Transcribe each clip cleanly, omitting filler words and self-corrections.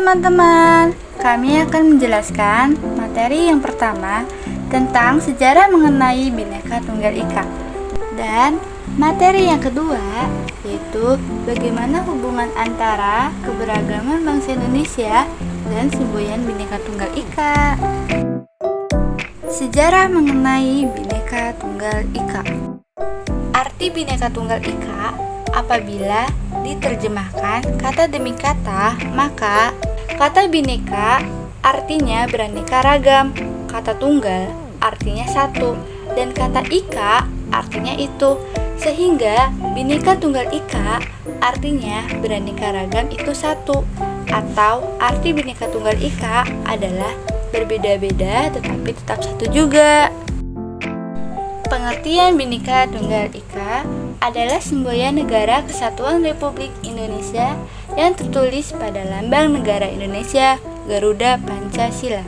teman-teman, kami akan menjelaskan materi yang pertama tentang sejarah mengenai Bhinneka Tunggal Ika. Dan materi yang kedua yaitu bagaimana hubungan antara keberagaman bangsa Indonesia dan semboyan Bhinneka Tunggal Ika. Sejarah mengenai Bhinneka Tunggal Ika. Arti Bhinneka Tunggal Ika apabila diterjemahkan kata demi kata, maka kata Bhinneka artinya beraneka ragam, kata tunggal artinya satu, dan kata ika artinya itu. Sehingga Bhinneka Tunggal Ika artinya beraneka ragam itu satu, atau arti Bhinneka Tunggal Ika adalah berbeda-beda tetapi tetap satu juga. Pengertian Bhinneka Tunggal Ika adalah semboyan Negara Kesatuan Republik Indonesia yang tertulis pada Lambang Negara Indonesia Garuda Pancasila.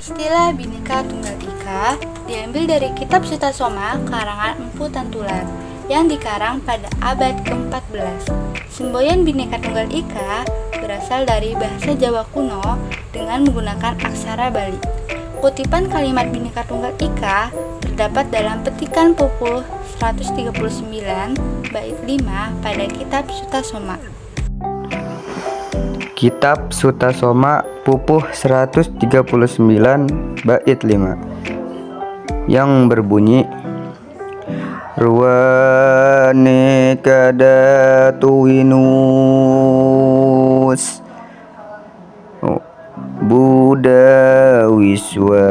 Istilah Bhinneka Tunggal Ika diambil dari Kitab Sutasoma karangan Empu Tantular yang dikarang pada abad ke-14. Semboyan Bhinneka Tunggal Ika berasal dari bahasa Jawa kuno dengan menggunakan aksara Bali. Kutipan kalimat Bhinneka Tunggal Ika terdapat dalam petikan Pupuh 139 bait 5 pada Kitab Sutasoma. Kitab Sutasoma Pupuh 139 bait 5 yang berbunyi, Ruwane kadatu winus Buddha wiswa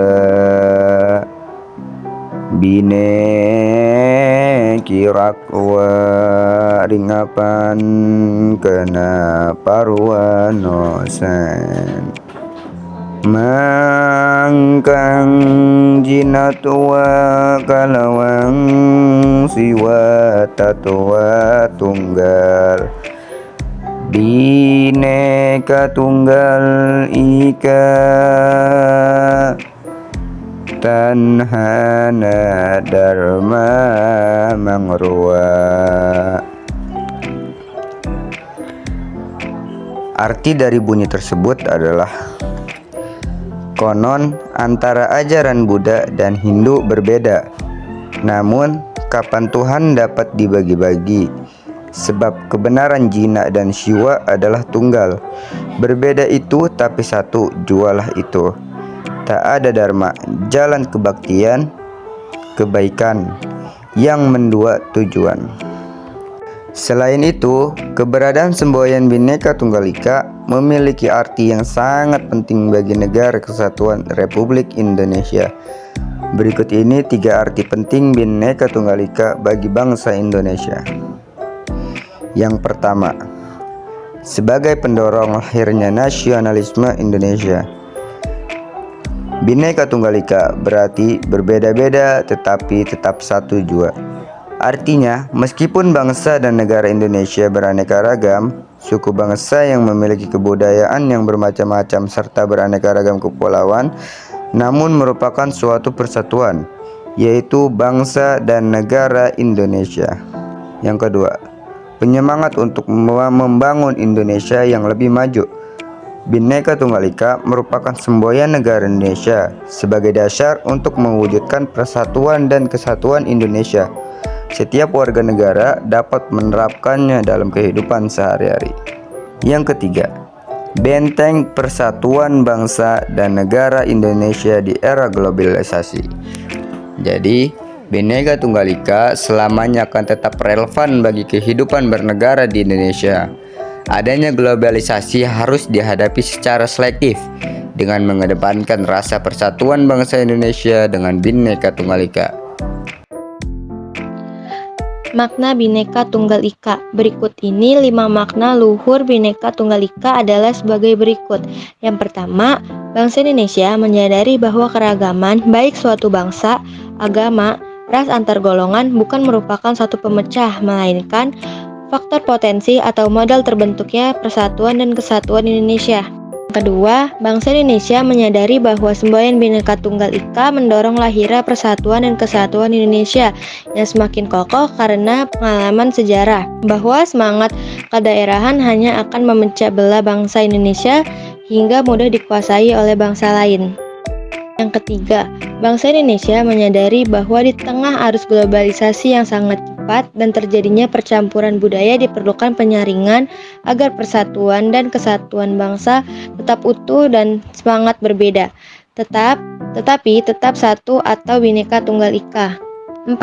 bine kirakwa ringapan kena parwanosan mangkang jinatwa kalawang siwa tatwa tunggal Bhinneka Tunggal Ika tanhana dharma mangrua. Arti dari bunyi tersebut adalah konon antara ajaran Buddha dan Hindu berbeda, namun kapan Tuhan dapat dibagi-bagi? Sebab kebenaran Jina dan Siwa adalah tunggal. Berbeda itu tapi satu, jualah itu. Tak ada dharma, jalan kebaktian, kebaikan yang mendua tujuan. Selain itu, keberadaan semboyan Bhinneka Tunggal Ika memiliki arti yang sangat penting bagi Negara Kesatuan Republik Indonesia. Berikut ini 3 arti penting Bhinneka Tunggal Ika bagi bangsa Indonesia. Yang pertama, sebagai pendorong lahirnya nasionalisme Indonesia. Bhinneka Tunggal Ika berarti berbeda-beda tetapi tetap satu jua. Artinya, meskipun bangsa dan negara Indonesia beraneka ragam, suku bangsa yang memiliki kebudayaan yang bermacam-macam serta beraneka ragam kepulauan, namun merupakan suatu persatuan, yaitu bangsa dan negara Indonesia. Yang kedua, penyemangat untuk membangun Indonesia yang lebih maju. Bhinneka Tunggal Ika merupakan semboyan negara Indonesia sebagai dasar untuk mewujudkan persatuan dan kesatuan Indonesia. Setiap warga negara dapat menerapkannya dalam kehidupan sehari-hari. Yang ketiga, benteng persatuan bangsa dan negara Indonesia di era globalisasi. Jadi, Bhinneka Tunggal Ika selamanya akan tetap relevan bagi kehidupan bernegara di Indonesia. Adanya globalisasi harus dihadapi secara selektif dengan mengedepankan rasa persatuan bangsa Indonesia dengan Bhinneka Tunggal Ika. Makna Bhinneka Tunggal Ika. Berikut ini 5 makna luhur Bhinneka Tunggal Ika adalah sebagai berikut. Yang pertama, bangsa Indonesia menyadari bahwa keragaman baik suatu bangsa, agama, ras antar golongan bukan merupakan satu pemecah, melainkan faktor potensi atau modal terbentuknya persatuan dan kesatuan Indonesia. Kedua, bangsa Indonesia menyadari bahwa semboyan Bhinneka Tunggal Ika mendorong lahirnya persatuan dan kesatuan Indonesia yang semakin kokoh karena pengalaman sejarah, bahwa semangat kedaerahan hanya akan memecah belah bangsa Indonesia hingga mudah dikuasai oleh bangsa lain. Yang ketiga, bangsa Indonesia menyadari bahwa di tengah arus globalisasi yang sangat cepat dan terjadinya percampuran budaya diperlukan penyaringan agar persatuan dan kesatuan bangsa tetap utuh dan semangat berbeda, tetapi tetap satu atau Bhinneka Tunggal Ika. 4.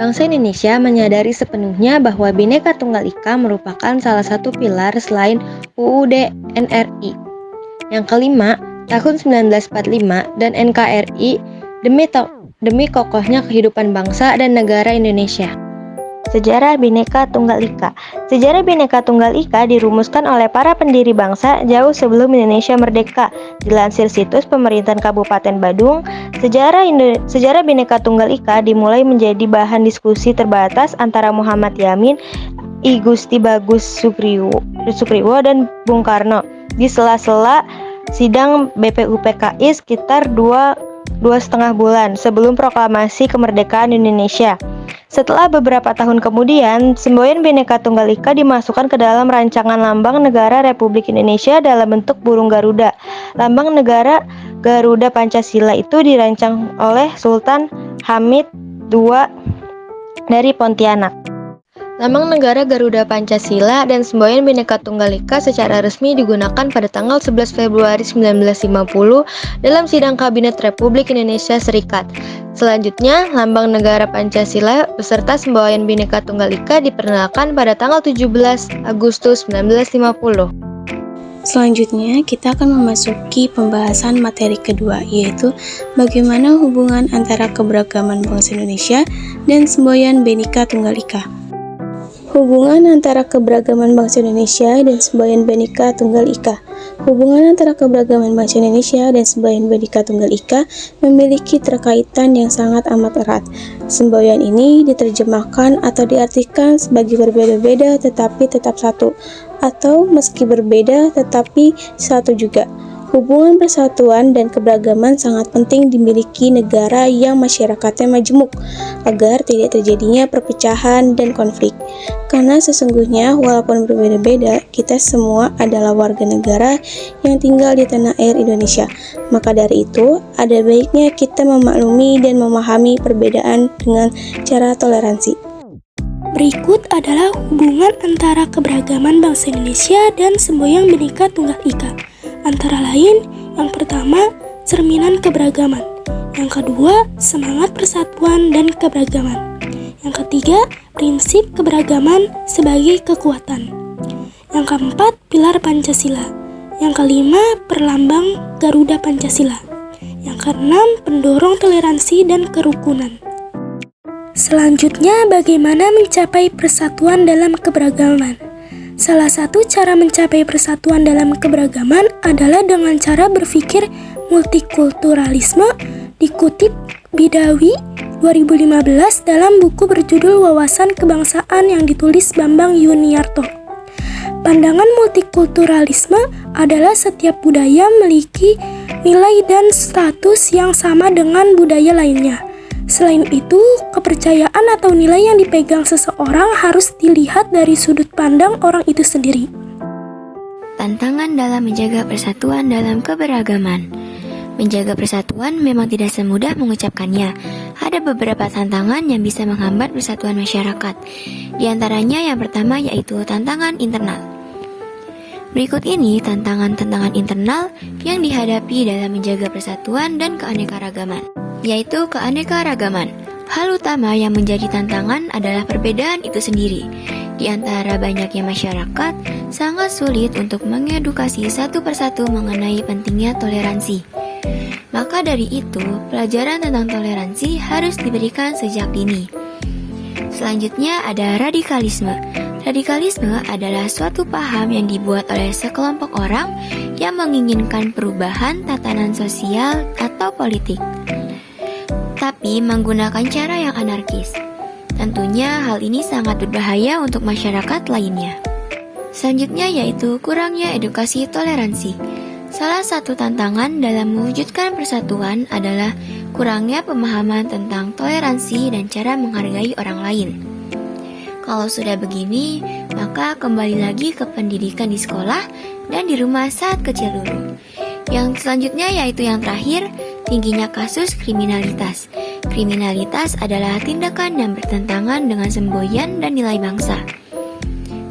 Bangsa Indonesia menyadari sepenuhnya bahwa Bhinneka Tunggal Ika merupakan salah satu pilar selain UUD NRI. Yang kelima, tahun 1945 dan NKRI demi kokohnya kehidupan bangsa dan negara Indonesia. Sejarah Bhinneka Tunggal Ika. Sejarah Bhinneka Tunggal Ika dirumuskan oleh para pendiri bangsa jauh sebelum Indonesia merdeka. Dilansir situs Pemerintahan Kabupaten Badung, sejarah Bhinneka Tunggal Ika dimulai menjadi bahan diskusi terbatas antara Muhammad Yamin, I Gusti Bagus Sukriwo dan Bung Karno di sela-sela sidang BPUPKI sekitar 2,5 bulan sebelum proklamasi kemerdekaan Indonesia. Setelah beberapa tahun kemudian, semboyan Bhinneka Tunggal Ika dimasukkan ke dalam rancangan Lambang Negara Republik Indonesia dalam bentuk burung Garuda. Lambang Negara Garuda Pancasila itu dirancang oleh Sultan Hamid II dari Pontianak. Lambang Negara Garuda Pancasila dan semboyan Bhinneka Tunggal Ika secara resmi digunakan pada tanggal 11 Februari 1950 dalam sidang Kabinet Republik Indonesia Serikat. Selanjutnya, Lambang Negara Pancasila beserta semboyan Bhinneka Tunggal Ika diperkenalkan pada tanggal 17 Agustus 1950. Selanjutnya, kita akan memasuki pembahasan materi kedua, yaitu bagaimana hubungan antara keberagaman bangsa Indonesia dan semboyan Bhinneka Tunggal Ika. Hubungan antara keberagaman bangsa Indonesia dan semboyan Bhinneka Tunggal Ika. Hubungan antara keberagaman bangsa Indonesia dan semboyan Bhinneka Tunggal Ika memiliki terkaitan yang sangat amat erat. Semboyan ini diterjemahkan atau diartikan sebagai berbeda-beda tetapi tetap satu, atau meski berbeda tetapi satu juga. Hubungan persatuan dan keberagaman sangat penting dimiliki negara yang masyarakatnya majemuk agar tidak terjadinya perpecahan dan konflik. Karena sesungguhnya walaupun berbeda-beda, kita semua adalah warga negara yang tinggal di tanah air Indonesia. Maka dari itu, ada baiknya kita memaklumi dan memahami perbedaan dengan cara toleransi. Berikut adalah hubungan antara keberagaman bangsa Indonesia dan semboyan Bhinneka Tunggal Ika. Antara lain, yang pertama, cerminan keberagaman. Yang kedua, semangat persatuan dan keberagaman. Yang ketiga, prinsip keberagaman sebagai kekuatan. Yang keempat, pilar Pancasila. Yang kelima, perlambang Garuda Pancasila. Yang keenam, pendorong toleransi dan kerukunan. Selanjutnya, bagaimana mencapai persatuan dalam keberagaman? Salah satu cara mencapai persatuan dalam keberagaman adalah dengan cara berpikir multikulturalisme, dikutip Bidawi 2015 dalam buku berjudul Wawasan Kebangsaan yang ditulis Bambang Yuniarto. Pandangan multikulturalisme adalah setiap budaya memiliki nilai dan status yang sama dengan budaya lainnya. Selain itu, kepercayaan atau nilai yang dipegang seseorang harus dilihat dari sudut pandang orang itu sendiri. Tantangan dalam menjaga persatuan dalam keberagaman. Menjaga persatuan memang tidak semudah mengucapkannya. Ada beberapa tantangan yang bisa menghambat persatuan masyarakat. Di antaranya yang pertama yaitu tantangan internal. Berikut ini tantangan-tantangan internal yang dihadapi dalam menjaga persatuan dan keanekaragaman. Yaitu keanekaragaman. Hal utama yang menjadi tantangan adalah perbedaan itu sendiri. Di antara banyaknya masyarakat, sangat sulit untuk mengedukasi satu persatu mengenai pentingnya toleransi. Maka dari itu, pelajaran tentang toleransi harus diberikan sejak dini. Selanjutnya ada radikalisme. Radikalisme adalah suatu paham yang dibuat oleh sekelompok orang yang menginginkan perubahan tatanan sosial atau politik, tapi menggunakan cara yang anarkis. Tentunya hal ini sangat berbahaya untuk masyarakat lainnya. Selanjutnya yaitu kurangnya edukasi toleransi. Salah satu tantangan dalam mewujudkan persatuan adalah kurangnya pemahaman tentang toleransi dan cara menghargai orang lain. Kalau sudah begini, maka kembali lagi ke pendidikan di sekolah dan di rumah saat kecil dulu. Yang selanjutnya yaitu yang terakhir, tingginya kasus kriminalitas. Kriminalitas adalah tindakan yang bertentangan dengan semboyan dan nilai bangsa.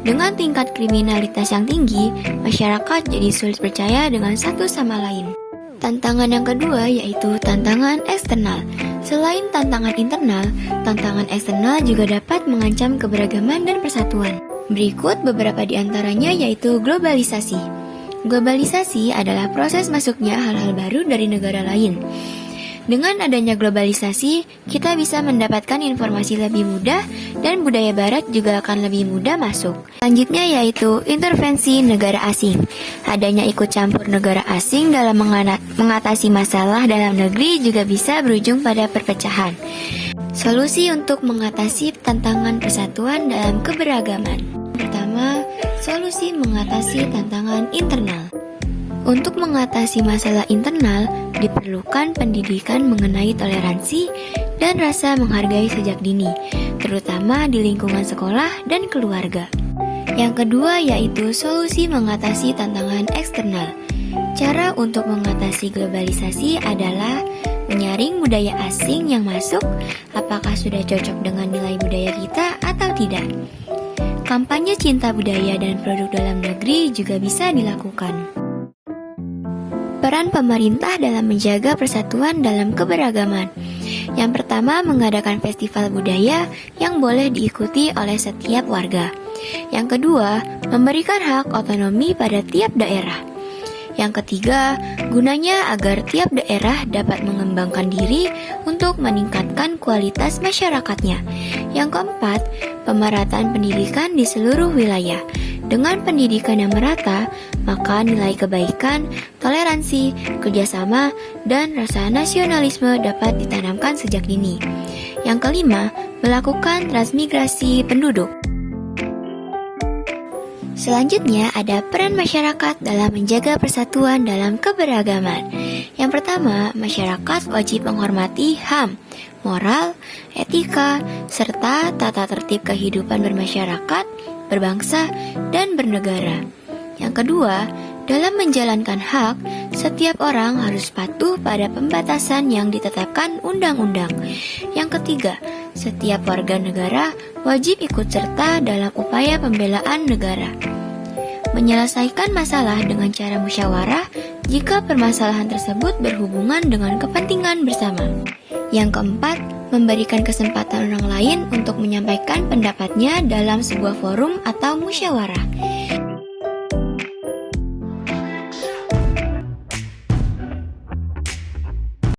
Dengan tingkat kriminalitas yang tinggi, masyarakat jadi sulit percaya dengan satu sama lain. Tantangan yang kedua yaitu tantangan eksternal. Selain tantangan internal, tantangan eksternal juga dapat mengancam keberagaman dan persatuan. Berikut beberapa di antaranya yaitu globalisasi. Globalisasi adalah proses masuknya hal-hal baru dari negara lain. Dengan adanya globalisasi, kita bisa mendapatkan informasi lebih mudah dan budaya barat juga akan lebih mudah masuk. Selanjutnya yaitu intervensi negara asing. Adanya ikut campur negara asing dalam mengatasi masalah dalam negeri juga bisa berujung pada perpecahan. Solusi untuk mengatasi tantangan persatuan dalam keberagaman. Pertama, solusi mengatasi tantangan internal. Untuk mengatasi masalah internal, diperlukan pendidikan mengenai toleransi dan rasa menghargai sejak dini, terutama di lingkungan sekolah dan keluarga. Yang kedua yaitu solusi mengatasi tantangan eksternal. Cara untuk mengatasi globalisasi adalah menyaring budaya asing yang masuk, apakah sudah cocok dengan nilai budaya kita atau tidak. Kampanye cinta budaya dan produk dalam negeri juga bisa dilakukan. Peran pemerintah dalam menjaga persatuan dalam keberagaman. Yang pertama, mengadakan festival budaya yang boleh diikuti oleh setiap warga. Yang kedua, memberikan hak otonomi pada tiap daerah. Yang ketiga, gunanya agar tiap daerah dapat mengembangkan diri untuk meningkatkan kualitas masyarakatnya. Yang keempat, pemerataan pendidikan di seluruh wilayah. Dengan pendidikan yang merata, maka nilai kebaikan, toleransi, kerjasama, dan rasa nasionalisme dapat ditanamkan sejak dini. Yang kelima, melakukan transmigrasi penduduk. Selanjutnya ada peran masyarakat dalam menjaga persatuan dalam keberagaman. Yang pertama, masyarakat wajib menghormati HAM, moral, etika, serta tata tertib kehidupan bermasyarakat, berbangsa, dan bernegara. Yang kedua, dalam menjalankan hak, setiap orang harus patuh pada pembatasan yang ditetapkan undang-undang. Yang ketiga, setiap warga negara wajib ikut serta dalam upaya pembelaan negara. Menyelesaikan masalah dengan cara musyawarah jika permasalahan tersebut berhubungan dengan kepentingan bersama. Yang keempat, memberikan kesempatan orang lain untuk menyampaikan pendapatnya dalam sebuah forum atau musyawarah.